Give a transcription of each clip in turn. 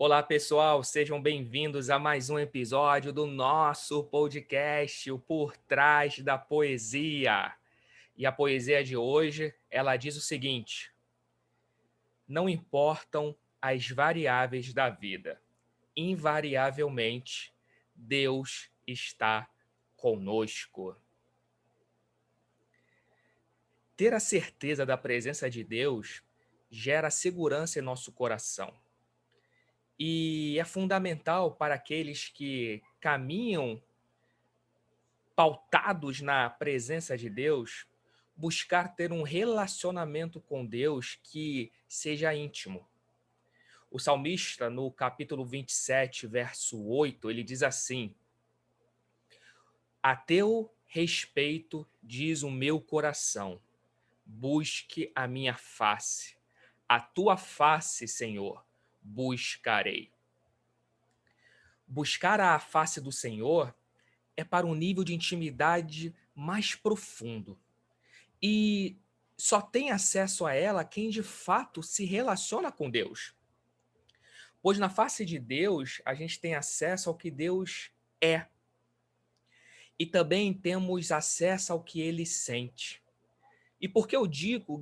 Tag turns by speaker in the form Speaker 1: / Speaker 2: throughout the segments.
Speaker 1: Olá, pessoal, sejam bem-vindos a mais um episódio do nosso podcast, o Por Trás da Poesia. E a poesia de hoje, ela diz o seguinte: não importam as variáveis da vida, invariavelmente Deus está conosco. Ter a certeza da presença de Deus gera segurança em nosso coração. E é fundamental para aqueles que caminham pautados na presença de Deus, buscar ter um relacionamento com Deus que seja íntimo. O salmista, no capítulo 27, verso 8, ele diz assim: a teu respeito diz o meu coração, busque a minha face. A tua face, Senhor, buscarei. Buscar a face do Senhor é para um nível de intimidade mais profundo. E só tem acesso a ela quem de fato se relaciona com Deus. Pois na face de Deus, a gente tem acesso ao que Deus é. E também temos acesso ao que ele sente. E por que eu digo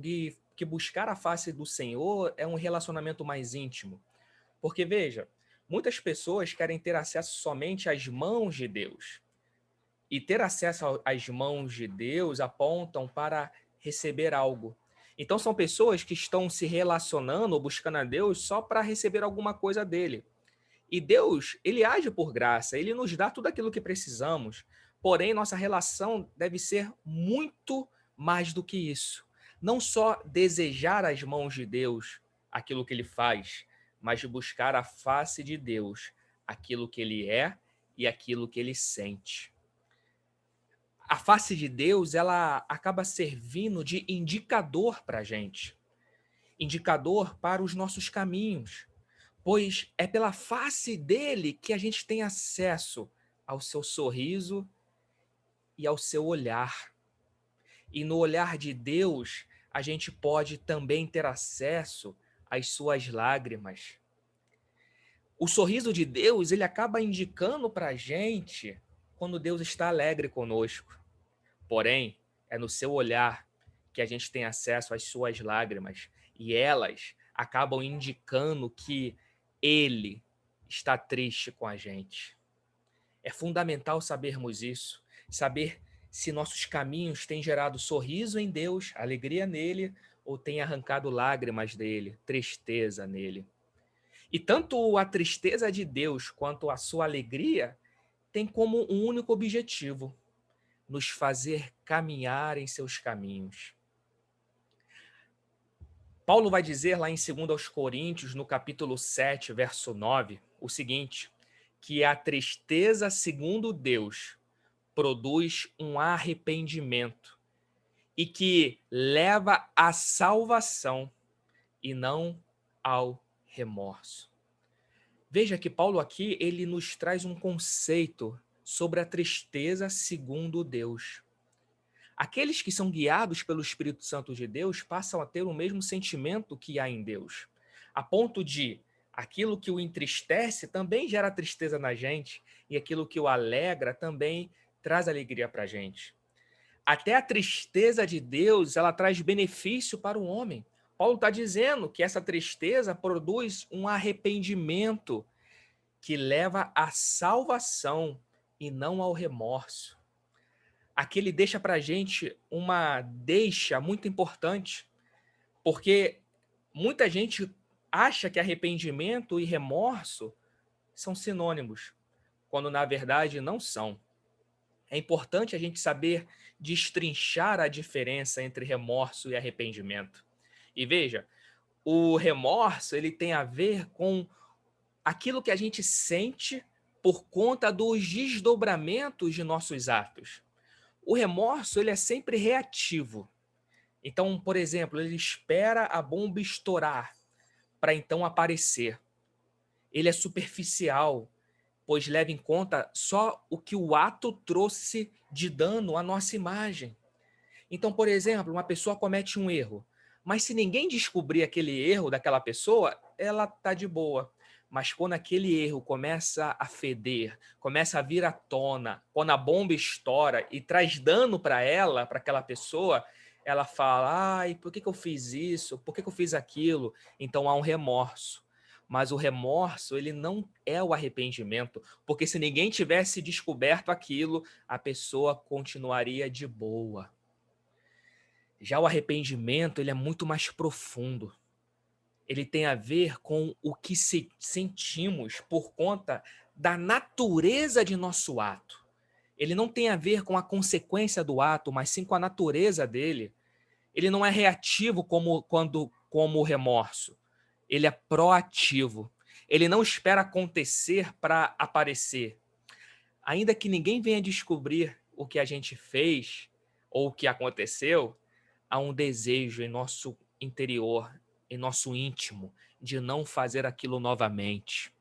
Speaker 1: que buscar a face do Senhor é um relacionamento mais íntimo? Porque, veja, muitas pessoas querem ter acesso somente às mãos de Deus. E ter acesso às mãos de Deus apontam para receber algo. Então são pessoas que estão se relacionando ou buscando a Deus só para receber alguma coisa dele. E Deus, ele age por graça, ele nos dá tudo aquilo que precisamos. Porém, nossa relação deve ser muito mais do que isso. Não só desejar as mãos de Deus, aquilo que ele faz, mas buscar a face de Deus, aquilo que ele é e aquilo que ele sente. A face de Deus, ela acaba servindo de indicador para a gente, indicador para os nossos caminhos, pois é pela face dele que a gente tem acesso ao seu sorriso e ao seu olhar. E no olhar de Deus, a gente pode também ter acesso às suas lágrimas. O sorriso de Deus, ele acaba indicando para a gente quando Deus está alegre conosco. Porém, é no seu olhar que a gente tem acesso às suas lágrimas, e elas acabam indicando que ele está triste com a gente. É fundamental sabermos isso, saber se nossos caminhos têm gerado sorriso em Deus, alegria nele, ou têm arrancado lágrimas dele, tristeza nele. E tanto a tristeza de Deus quanto a sua alegria têm como um único objetivo: nos fazer caminhar em seus caminhos. Paulo vai dizer lá em 2 aos Coríntios, no capítulo 7, verso 9, o seguinte: que a tristeza segundo Deus produz um arrependimento e que leva à salvação e não ao remorso. Veja que Paulo aqui ele nos traz um conceito sobre a tristeza segundo Deus. Aqueles que são guiados pelo Espírito Santo de Deus passam a ter o mesmo sentimento que há em Deus, a ponto de aquilo que o entristece também gera tristeza na gente, e aquilo que o alegra também traz alegria para a gente. Até a tristeza de Deus, ela traz benefício para o homem. Paulo está dizendo que essa tristeza produz um arrependimento que leva à salvação e não ao remorso. Aqui ele deixa para a gente uma deixa muito importante, porque muita gente acha que arrependimento e remorso são sinônimos, quando na verdade não são. É importante a gente saber destrinchar a diferença entre remorso e arrependimento. E veja, o remorso ele tem a ver com aquilo que a gente sente por conta dos desdobramentos de nossos atos. O remorso ele é sempre reativo. Então, por exemplo, ele espera a bomba estourar para então aparecer. Ele é superficial, pois leva em conta só o que o ato trouxe de dano à nossa imagem. Então, por exemplo, uma pessoa comete um erro, mas se ninguém descobrir aquele erro daquela pessoa, ela está de boa. Mas quando aquele erro começa a feder, começa a vir à tona, quando a bomba estoura e traz dano para ela, para aquela pessoa, ela fala: ai, por que eu fiz isso? Por que eu fiz aquilo? Então há um remorso. Mas o remorso, ele não é o arrependimento, porque se ninguém tivesse descoberto aquilo, a pessoa continuaria de boa. Já o arrependimento, ele é muito mais profundo. Ele tem a ver com o que sentimos por conta da natureza de nosso ato. Ele não tem a ver com a consequência do ato, mas sim com a natureza dele. Ele não é reativo como o remorso. Ele é proativo. Ele não espera acontecer para aparecer. Ainda que ninguém venha descobrir o que a gente fez ou o que aconteceu, há um desejo em nosso interior, em nosso íntimo, de não fazer aquilo novamente.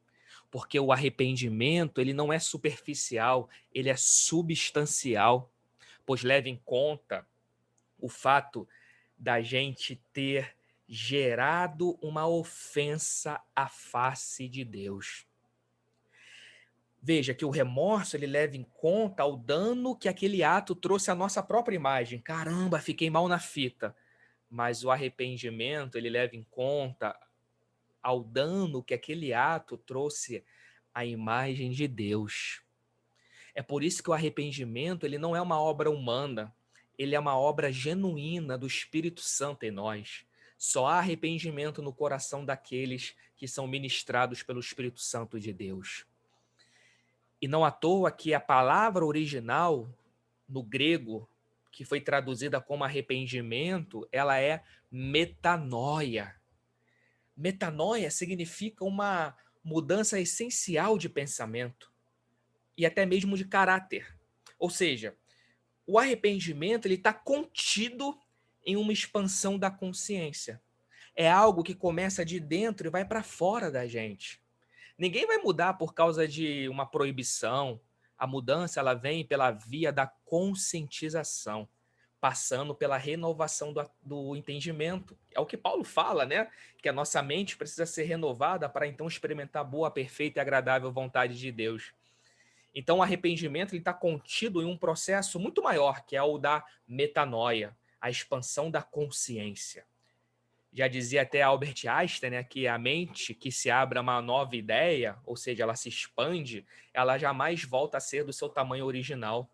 Speaker 1: Porque o arrependimento, ele não é superficial, ele é substancial, pois leva em conta o fato da gente ter gerado uma ofensa à face de Deus. Veja que o remorso ele leva em conta o dano que aquele ato trouxe à nossa própria imagem. Caramba, fiquei mal na fita. Mas o arrependimento ele leva em conta ao dano que aquele ato trouxe à imagem de Deus. É por isso que o arrependimento ele não é uma obra humana, ele é uma obra genuína do Espírito Santo em nós. Só há arrependimento no coração daqueles que são ministrados pelo Espírito Santo de Deus. E não à toa que a palavra original no grego, que foi traduzida como arrependimento, ela é metanoia. Metanoia significa uma mudança essencial de pensamento e até mesmo de caráter. Ou seja, o arrependimento ele está contido em uma expansão da consciência. É algo que começa de dentro e vai para fora da gente. Ninguém vai mudar por causa de uma proibição. A mudança ela vem pela via da conscientização, passando pela renovação do entendimento. É o que Paulo fala, né? Que a nossa mente precisa ser renovada para então experimentar a boa, perfeita e agradável vontade de Deus. Então, o arrependimento está contido em um processo muito maior, que é o da metanoia, a expansão da consciência. Já dizia até Albert Einstein, né, que a mente que se abre a uma nova ideia, ou seja, ela se expande, ela jamais volta a ser do seu tamanho original.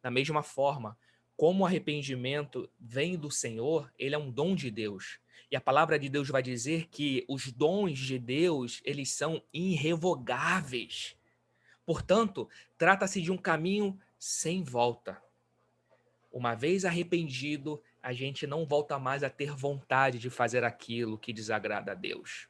Speaker 1: Da mesma forma, como o arrependimento vem do Senhor, ele é um dom de Deus. E a palavra de Deus vai dizer que os dons de Deus, eles são irrevogáveis. Portanto, trata-se de um caminho sem volta. Uma vez arrependido, a gente não volta mais a ter vontade de fazer aquilo que desagrada a Deus.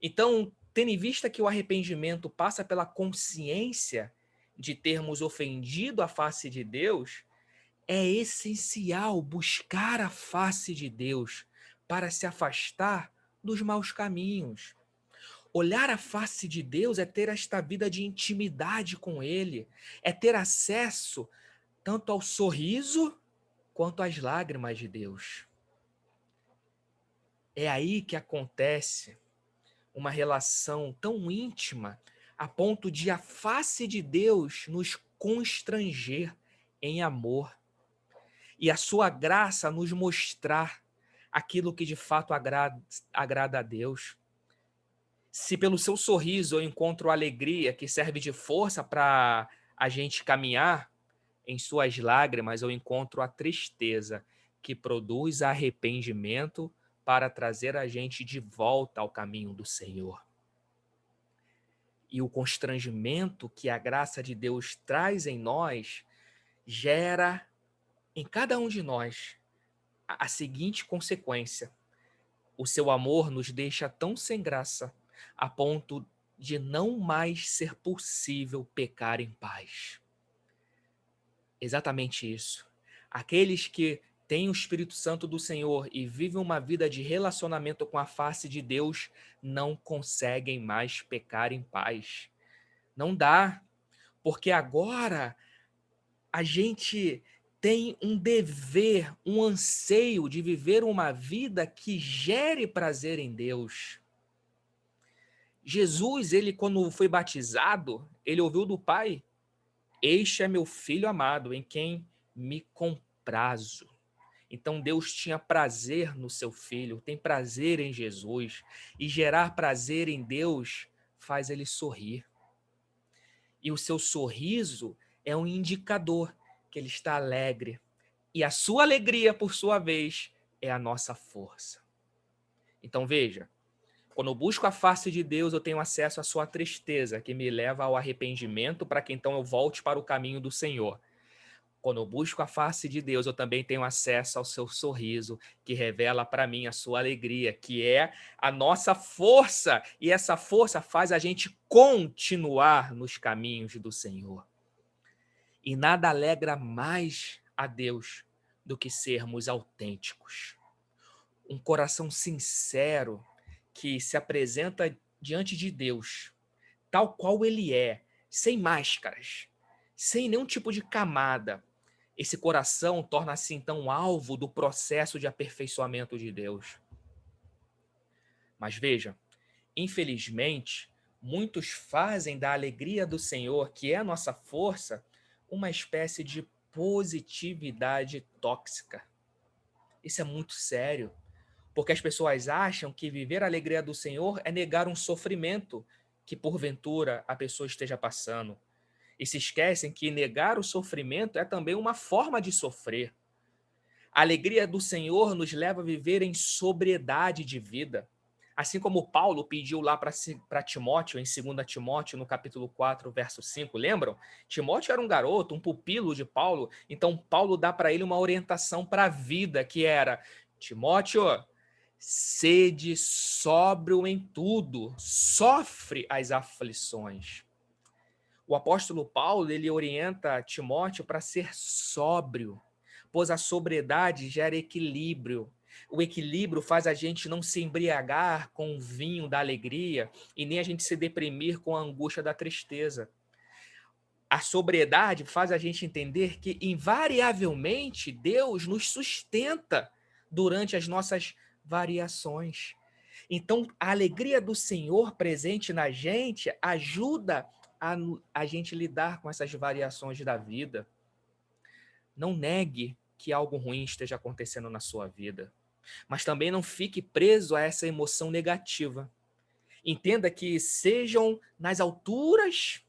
Speaker 1: Então, tendo em vista que o arrependimento passa pela consciência de termos ofendido a face de Deus, é essencial buscar a face de Deus para se afastar dos maus caminhos. Olhar a face de Deus é ter esta vida de intimidade com Ele, é ter acesso tanto ao sorriso quanto às lágrimas de Deus. É aí que acontece uma relação tão íntima a ponto de a face de Deus nos constranger em amor e a sua graça nos mostrar aquilo que de fato agrada a Deus. Se pelo seu sorriso eu encontro alegria que serve de força para a gente caminhar, em suas lágrimas eu encontro a tristeza que produz arrependimento para trazer a gente de volta ao caminho do Senhor. E o constrangimento que a graça de Deus traz em nós gera em cada um de nós a seguinte consequência: o seu amor nos deixa tão sem graça a ponto de não mais ser possível pecar em paz. Exatamente isso. Aqueles que têm o Espírito Santo do Senhor e vivem uma vida de relacionamento com a face de Deus não conseguem mais pecar em paz. Não dá, porque agora a gente tem um dever, um anseio de viver uma vida que gere prazer em Deus. Jesus, ele quando foi batizado, ele ouviu do Pai: "Este é meu filho amado, em quem me comprazo". Então Deus tinha prazer no seu filho, tem prazer em Jesus, e gerar prazer em Deus faz ele sorrir. E o seu sorriso é um indicador que ele está alegre. E a sua alegria, por sua vez, é a nossa força. Então veja, quando eu busco a face de Deus, eu tenho acesso à sua tristeza, que me leva ao arrependimento para que então eu volte para o caminho do Senhor. Quando eu busco a face de Deus, eu também tenho acesso ao seu sorriso, que revela para mim a sua alegria, que é a nossa força. E essa força faz a gente continuar nos caminhos do Senhor. E nada alegra mais a Deus do que sermos autênticos. Um coração sincero que se apresenta diante de Deus, tal qual ele é, sem máscaras, sem nenhum tipo de camada. Esse coração torna-se então alvo do processo de aperfeiçoamento de Deus. Mas veja, infelizmente, muitos fazem da alegria do Senhor, que é a nossa força, uma espécie de positividade tóxica. Isso é muito sério, porque as pessoas acham que viver a alegria do Senhor é negar um sofrimento que porventura a pessoa esteja passando. E se esquecem que negar o sofrimento é também uma forma de sofrer. A alegria do Senhor nos leva a viver em sobriedade de vida. Assim como Paulo pediu lá para Timóteo, em 2 Timóteo, no capítulo 4, verso 5, lembram? Timóteo era um garoto, um pupilo de Paulo, então Paulo dá para ele uma orientação para a vida, que era: Timóteo, sede sóbrio em tudo, sofre as aflições. O apóstolo Paulo, ele orienta Timóteo para ser sóbrio, pois a sobriedade gera equilíbrio. O equilíbrio faz a gente não se embriagar com o vinho da alegria e nem a gente se deprimir com a angústia da tristeza. A sobriedade faz a gente entender que, invariavelmente, Deus nos sustenta durante as nossas variações. Então, a alegria do Senhor presente na gente ajuda a gente lidar com essas variações da vida. Não negue que algo ruim esteja acontecendo na sua vida, mas também não fique preso a essa emoção negativa. Entenda que sejam nas alturas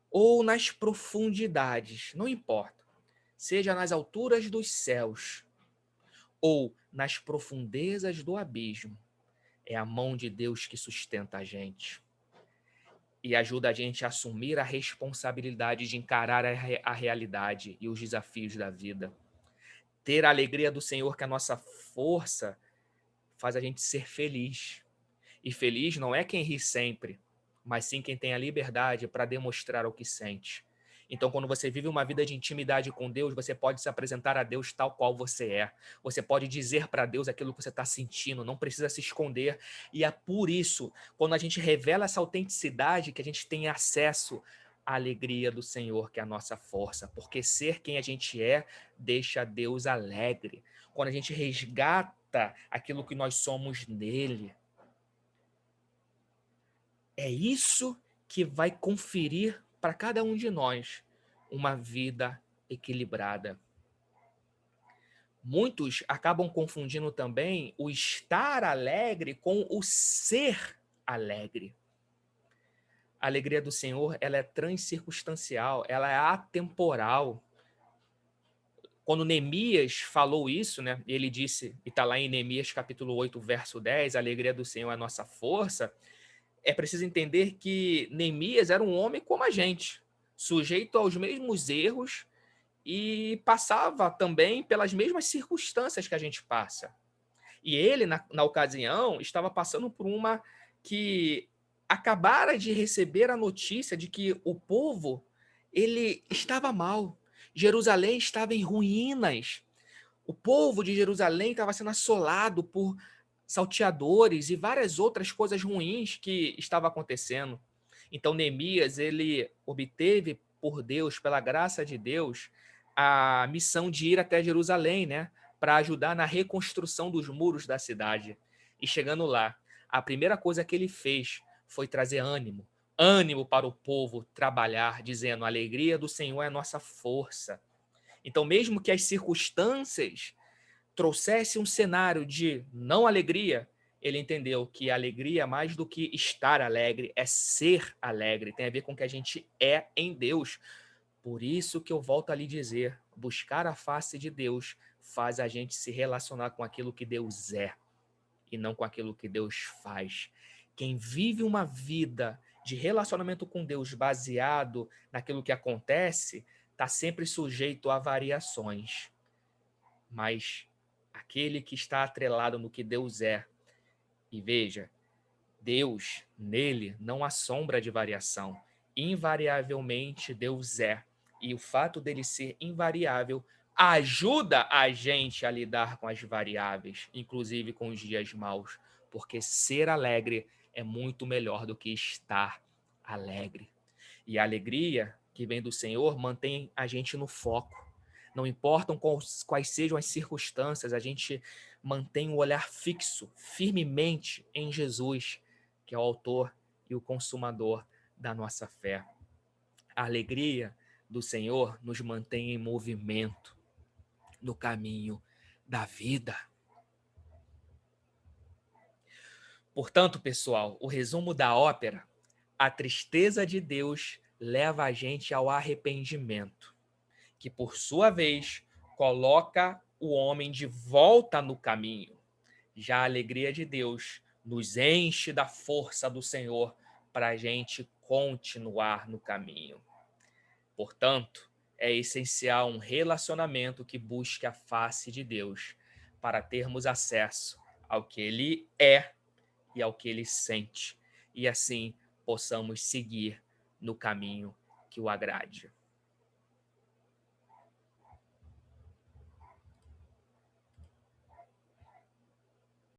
Speaker 1: ou nas profundidades, não importa. Seja nas alturas dos céus ou nas profundezas do abismo, é a mão de Deus que sustenta a gente e ajuda a gente a assumir a responsabilidade de encarar a realidade e os desafios da vida. Ter a alegria do Senhor, que é a nossa força, faz a gente ser feliz. E feliz não é quem ri sempre, mas sim quem tem a liberdade para demonstrar o que sente. Então, quando você vive uma vida de intimidade com Deus, você pode se apresentar a Deus tal qual você é. Você pode dizer para Deus aquilo que você está sentindo, não precisa se esconder. E é por isso, quando a gente revela essa autenticidade, que a gente tem acesso à alegria do Senhor, que é a nossa força. Porque ser quem a gente é deixa Deus alegre. Quando a gente resgata aquilo que nós somos nele, é isso que vai conferir para cada um de nós uma vida equilibrada. Muitos acabam confundindo também o estar alegre com o ser alegre. A alegria do Senhor, ela é transcircunstancial, ela é atemporal. Quando Neemias falou isso, né, ele disse, e está lá em Neemias capítulo 8, verso 10, a alegria do Senhor é a nossa força. É preciso entender que Neemias era um homem como a gente, sujeito aos mesmos erros e passava também pelas mesmas circunstâncias que a gente passa. E ele, na ocasião, estava passando por uma que acabara de receber a notícia de que o povo ele estava mal. Jerusalém estava em ruínas. O povo de Jerusalém estava sendo assolado por salteadores e várias outras coisas ruins que estavam acontecendo. Então Neemias, ele obteve por Deus, pela graça de Deus, a missão de ir até Jerusalém, né, para ajudar na reconstrução dos muros da cidade. E chegando lá, a primeira coisa que ele fez foi trazer ânimo, ânimo para o povo trabalhar, dizendo: a alegria do Senhor é a nossa força. Então, mesmo que as circunstâncias trouxessem um cenário de não alegria, ele entendeu que a alegria, mais do que estar alegre, é ser alegre, tem a ver com o que a gente é em Deus. Por isso que eu volto a lhe dizer, buscar a face de Deus faz a gente se relacionar com aquilo que Deus é e não com aquilo que Deus faz. Quem vive uma vida de relacionamento com Deus baseado naquilo que acontece, está sempre sujeito a variações. Mas aquele que está atrelado no que Deus é, e veja, Deus, nele não há sombra de variação. Invariavelmente Deus é. E o fato dele ser invariável ajuda a gente a lidar com as variáveis, inclusive com os dias maus, porque ser alegre é muito melhor do que estar alegre. E a alegria que vem do Senhor mantém a gente no foco. Não importam quais sejam as circunstâncias, a gente mantém o olhar fixo, firmemente em Jesus, que é o autor e o consumador da nossa fé. A alegria do Senhor nos mantém em movimento no caminho da vida. Portanto, pessoal, o resumo da ópera: a tristeza de Deus leva a gente ao arrependimento, que por sua vez coloca o homem de volta no caminho. Já a alegria de Deus nos enche da força do Senhor para a gente continuar no caminho. Portanto, é essencial um relacionamento que busque a face de Deus para termos acesso ao que Ele é e ao que Ele sente, e assim possamos seguir no caminho que o agrade.